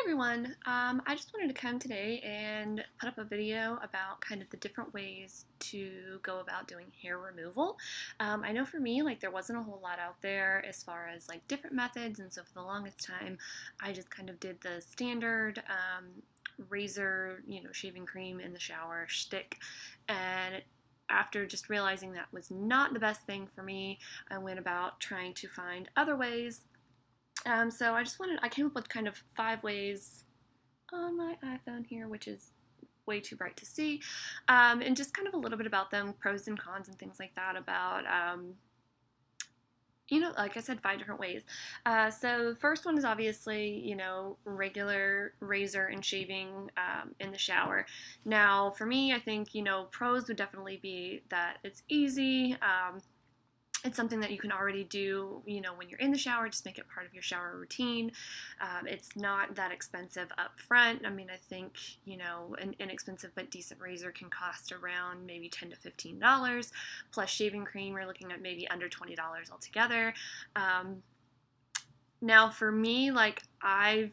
Everyone, I just wanted to come today and put up a video about kind of the different ways to go about doing hair removal. I know for me, like there wasn't a whole lot out there as far as like different methods, and so for the longest time, I just kind of did the standard razor, shaving cream in the shower shtick, and after just realizing that was not the best thing for me, I went about trying to find other ways. So I came up with kind of 5 ways on my iPhone here, which is way too bright to see, and just kind of a little bit about them, pros and cons and things like that about, like I said, 5 different ways. So the first one is obviously, regular razor and shaving in the shower. Now, for me, I think, pros would definitely be that it's easy. It's something that you can already do, when you're in the shower. Just make it part of your shower routine. It's not that expensive up front. I mean, I think, an inexpensive but decent razor can cost around maybe $10 to $15. Plus shaving cream, we're looking at maybe under $20 altogether. Now, for me, like, I've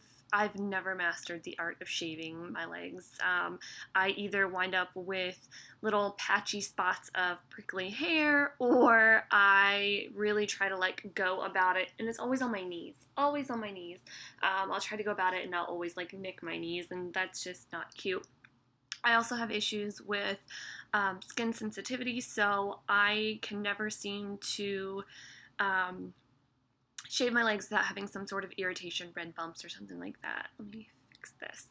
never mastered the art of shaving my legs. I either wind up with little patchy spots of prickly hair, or I really try to like go about it, and it's always on my knees, always on my knees. I'll try to go about it and I'll always like nick my knees, and that's just not cute. I also have issues with skin sensitivity, so I can never seem to shave my legs without having some sort of irritation, red bumps or something like that. Let me fix this.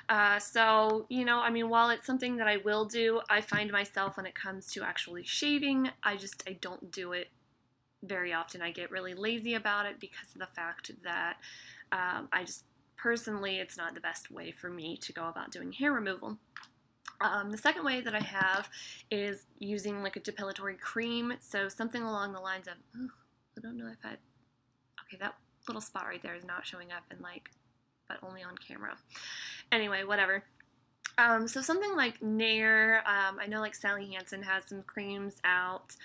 While it's something that I will do, I find myself when it comes to actually shaving, I don't do it very often. I get really lazy about it because of the fact that personally, it's not the best way for me to go about doing hair removal. The second way that I have is using like a depilatory cream, so something along the lines of, I don't know if okay, that little spot right there is not showing up but only on camera. Anyway, whatever. So something like Nair, I know like Sally Hansen has some creams out.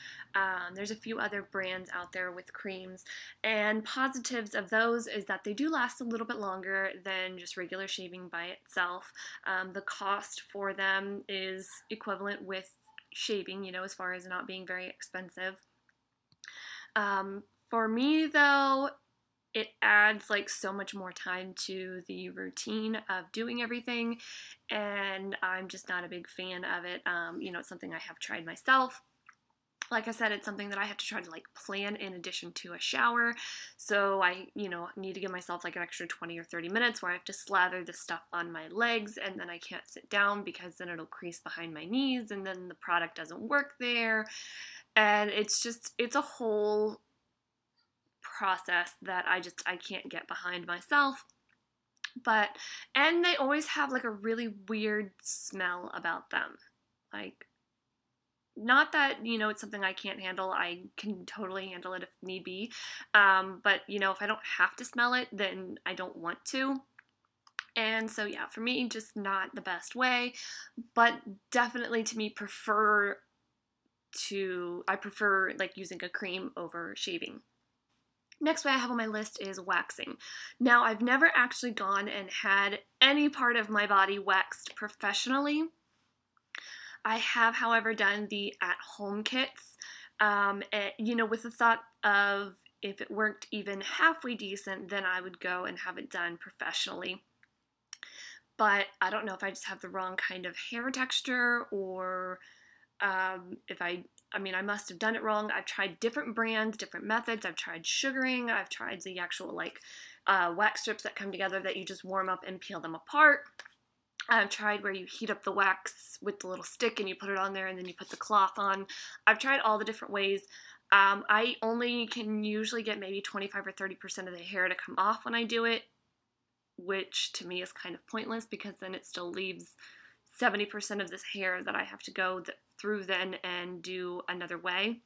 There's a few other brands out there with creams, and positives of those is that they do last a little bit longer than just regular shaving by itself. The cost for them is equivalent with shaving, as far as not being very expensive. For me, though, it adds like so much more time to the routine of doing everything, and I'm just not a big fan of it. It's something I have tried myself. Like I said, it's something that I have to try to like plan in addition to a shower. So I, need to give myself like an extra 20 or 30 minutes where I have to slather the stuff on my legs, and then I can't sit down because then it'll crease behind my knees, and then the product doesn't work there. And it's a whole process that I can't get behind myself. And they always have like a really weird smell about them. Like, not that, it's something I can't handle. I can totally handle it if need be. But, if I don't have to smell it, then I don't want to. And so, yeah, for me, just not the best way. But definitely to me, I prefer like using a cream over shaving. Next way I have on my list is waxing. Now, I've never actually gone and had any part of my body waxed professionally. I have, however, done the at-home kits, with the thought of if it worked even halfway decent, then I would go and have it done professionally. But I don't know if I just have the wrong kind of hair texture, or I must have done it wrong. I've tried different brands, different methods. I've tried sugaring. I've tried the actual wax strips that come together that you just warm up and peel them apart. I've tried where you heat up the wax with the little stick and you put it on there and then you put the cloth on. I've tried all the different ways. I only can usually get maybe 25 or 30% of the hair to come off when I do it, which to me is kind of pointless because then it still leaves 70% of this hair that I have to go through then and do another way.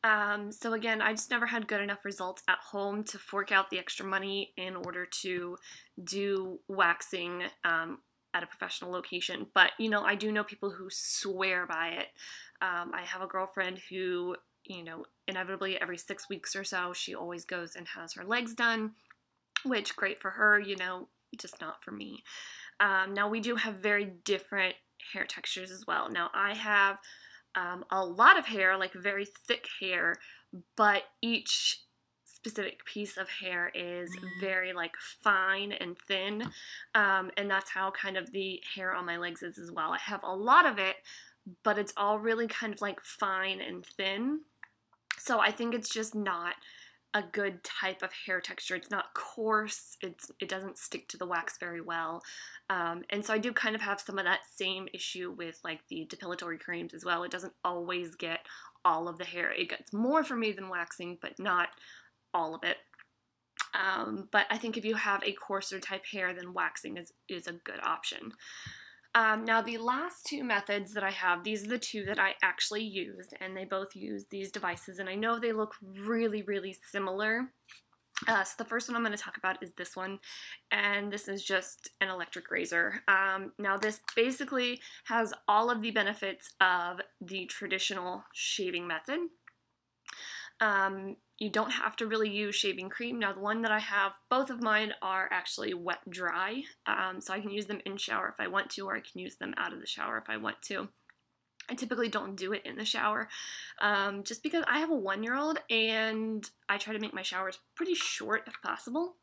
So again, I just never had good enough results at home to fork out the extra money in order to do waxing at a professional location. But, I do know people who swear by it. I have a girlfriend who, inevitably every 6 weeks or so, she always goes and has her legs done, which great for her, just not for me. Now we do have very different hair textures as well. Now I have a lot of hair, like very thick hair, but each specific piece of hair is very like fine and thin, and that's how kind of the hair on my legs is as well. I have a lot of it, but it's all really kind of like fine and thin, so I think it's just not a good type of hair texture. It's not coarse, it doesn't stick to the wax very well, and so I do kind of have some of that same issue with like the depilatory creams as well. It doesn't always get all of the hair. It gets more for me than waxing, but not all of it. But I think if you have a coarser type hair, then waxing is a good option. Now the last two methods that I have, these are the two that I actually use, and they both use these devices, and I know they look really, really similar. So the first one I'm going to talk about is this one, and this is just an electric razor. Now this basically has all of the benefits of the traditional shaving method. You don't have to really use shaving cream. Now the one that I have, both of mine are actually wet dry, so I can use them in shower if I want to, or I can use them out of the shower if I want to. I typically don't do it in the shower, just because I have a 1-year-old and I try to make my showers pretty short if possible.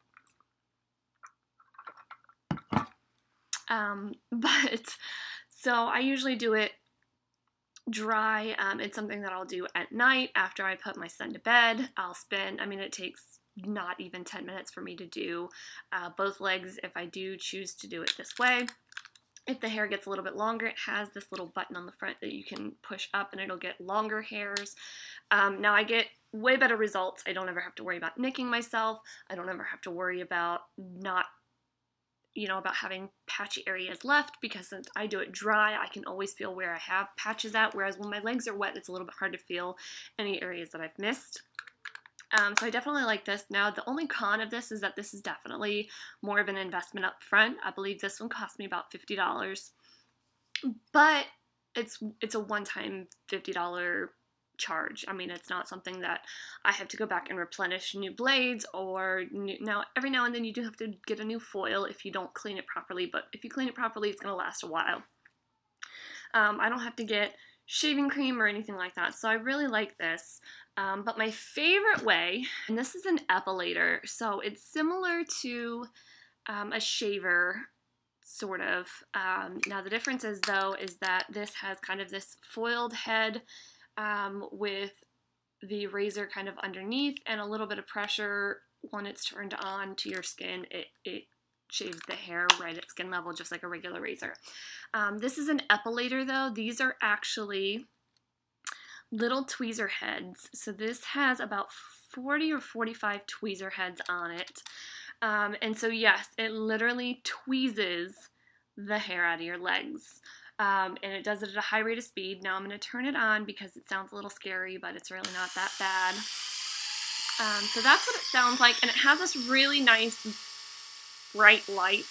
But so I usually do it dry. It's something that I'll do at night after I put my son to bed. I'll spend, I mean, it takes not even 10 minutes for me to do both legs if I do choose to do it this way. If the hair gets a little bit longer, it has this little button on the front that you can push up and it'll get longer hairs. Now I get way better results. I don't ever have to worry about nicking myself. I don't ever have to worry about about having patchy areas left, because since I do it dry, I can always feel where I have patches at, whereas when my legs are wet, it's a little bit hard to feel any areas that I've missed. So I definitely like this. Now, the only con of this is that this is definitely more of an investment up front. I believe this one cost me about $50, but it's a one-time $50 charge. I mean, it's not something that I have to go back and replenish new blades or now every now and then you do have to get a new foil if you don't clean it properly, but if you clean it properly, it's going to last a while. I don't have to get shaving cream or anything like that, so I really like this. But my favorite way, and this is an epilator, so it's similar to a shaver, sort of. Now the difference is that this has kind of this foiled head with the razor kind of underneath, and a little bit of pressure when it's turned on to your skin, it shaves the hair right at skin level, just like a regular razor. This is an epilator though. These are actually little tweezer heads. So this has about 40 or 45 tweezer heads on it. And so yes, it literally tweezes the hair out of your legs. And it does it at a high rate of speed. Now I'm going to turn it on because it sounds a little scary, but it's really not that bad. So that's what it sounds like, and it has this really nice bright light.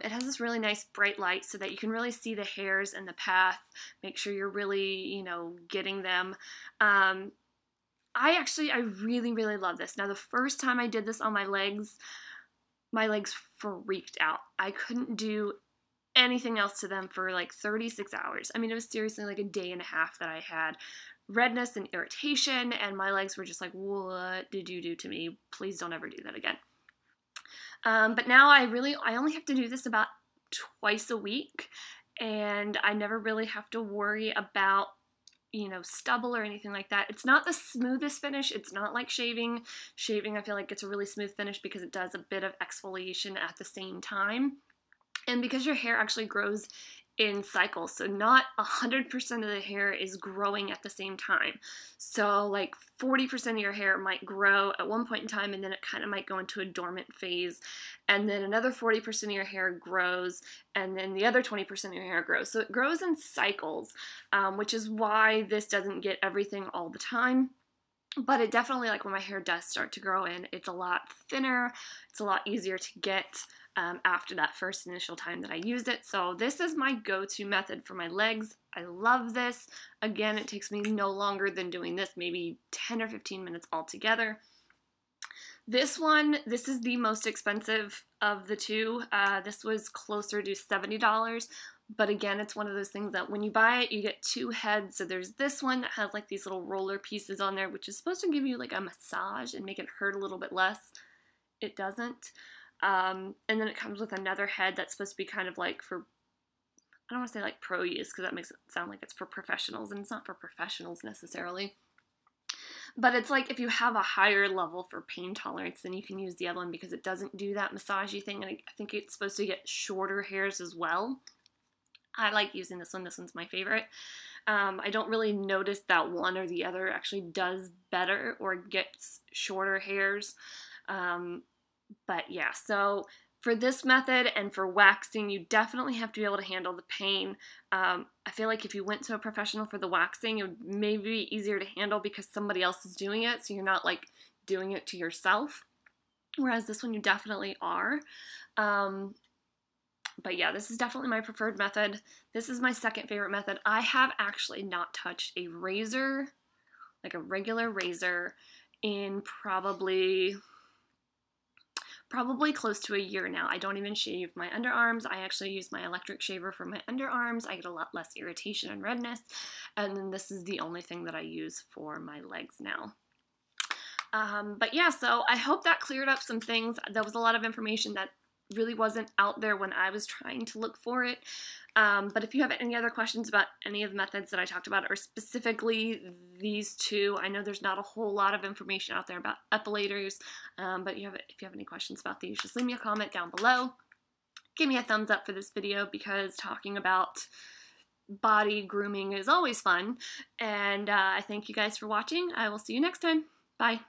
It has this really nice bright light so that you can really see the hairs and the path, make sure you're really, getting them. I really, really love this. Now, the first time I did this on my legs freaked out. I couldn't do anything else to them for like 36 hours. I mean, it was seriously like a day and a half that I had redness and irritation, and my legs were just like, what did you do to me? Please don't ever do that again. But now I only have to do this about twice a week, and I never really have to worry about, stubble or anything like that. It's not the smoothest finish. It's not like shaving. Shaving, I feel like, gets a really smooth finish because it does a bit of exfoliation at the same time. And because your hair actually grows in cycles, so not 100% of the hair is growing at the same time. So like 40% of your hair might grow at one point in time, and then it kind of might go into a dormant phase, and then another 40% of your hair grows, and then the other 20% of your hair grows. So it grows in cycles, which is why this doesn't get everything all the time. But it definitely, like when my hair does start to grow in, it's a lot thinner, it's a lot easier to get after that first initial time that I used it. So this is my go-to method for my legs. I love this. Again, it takes me no longer than doing this, maybe 10 or 15 minutes altogether. This one, this is the most expensive of the two. This was closer to $70. But again, it's one of those things that when you buy it, you get two heads. So there's this one that has like these little roller pieces on there, which is supposed to give you like a massage and make it hurt a little bit less. It doesn't. And then it comes with another head that's supposed to be kind of like for, I don't want to say like pro use because that makes it sound like it's for professionals, and it's not for professionals necessarily. But it's like if you have a higher level for pain tolerance, then you can use the other one because it doesn't do that massagey thing, and I think it's supposed to get shorter hairs as well. I like using this one. This one's my favorite. I don't really notice that one or the other actually does better or gets shorter hairs. But yeah, so for this method and for waxing, you definitely have to be able to handle the pain. I feel like if you went to a professional for the waxing, it would maybe be easier to handle because somebody else is doing it, so you're not like doing it to yourself. Whereas this one, you definitely are. But yeah, this is definitely my preferred method. This is my second favorite method. I have actually not touched a razor, like a regular razor, in probably close to a year now. I don't even shave my underarms. I actually use my electric shaver for my underarms. I get a lot less irritation and redness. And then this is the only thing that I use for my legs now. But yeah, so I hope that cleared up some things. There was a lot of information that really wasn't out there when I was trying to look for it. But if you have any other questions about any of the methods that I talked about, or specifically these two, I know there's not a whole lot of information out there about epilators, but if you have any questions about these, just leave me a comment down below. Give me a thumbs up for this video because talking about body grooming is always fun. And I thank you guys for watching. I will see you next time. Bye.